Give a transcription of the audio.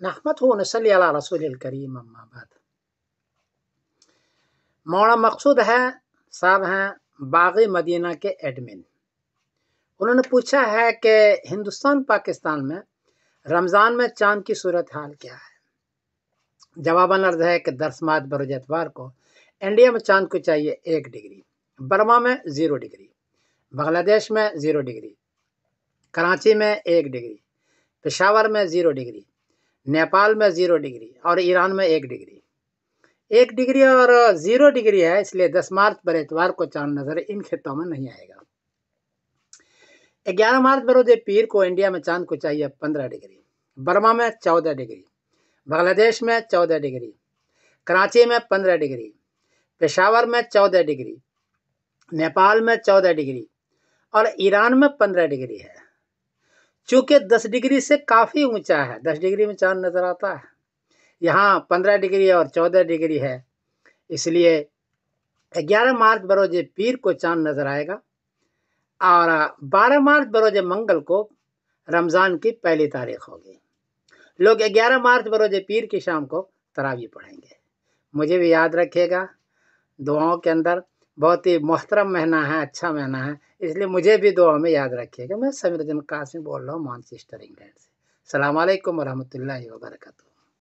نحمده ونصلي على رسول الکریم اما بعد۔ مولانا مقصود ہے صاحب ہیں باغی مدینہ کے ایڈمن۔ انہوں نے پوچھا ہے کہ ہندوستان پاکستان میں رمضان میں چاند کی صورتحال کیا ہے؟ جواباً عرض ہے کہ درسمات بروز اتوار کو انڈیا میں چاند کو چاہیے 1 ڈگری، برما میں 0 ڈگری، بنگلہ دیش میں 0 ڈگری، کراچی میں 1 ڈگری، پشاور میں 0 ڈگری، نیپال میں 0 ڈگری اور ایران میں 1 ڈگری۔ 1 ڈگری اور 0 ڈگری ہے، اس لیے 10 مارچ بر اتوار کو چاند نظر ان خطوں میں نہیں آئے گا۔ 11 مارچ بروز پیر کو انڈیا میں چاند کو چاہیے 15 ڈگری، برما میں 14 ڈگری، بنگلہ دیش میں 14 ڈگری، کراچی میں 15 ڈگری، پشاور میں 14 ڈگری، نیپال میں 14 ڈگری اور ایران میں 15 ڈگری ہے۔ چونکہ 10 ڈگری سے کافی اونچا ہے، 10 ڈگری میں چاند نظر آتا ہے، یہاں 15 ڈگری اور 14 ڈگری ہے، اس لیے 11 مارچ بروز پیر کو چاند نظر آئے گا اور 12 مارچ بروز منگل کو رمضان کی پہلی تاریخ ہوگی۔ لوگ 11 مارچ بروز پیر کی شام کو تراویح پڑھیں گے۔ مجھے بھی یاد رکھے گا، دعاؤں کے اندر بہت ہی محترم مہینہ ہے، اچھا مہینہ ہے، اس لیے مجھے بھی دعا میں یاد رکھیے گا۔ میں سمیر الدین قاسمی بول رہا ہوں مانچسٹر انگلینڈ سے۔ السلام علیکم ورحمۃ اللہ وبرکاتہ۔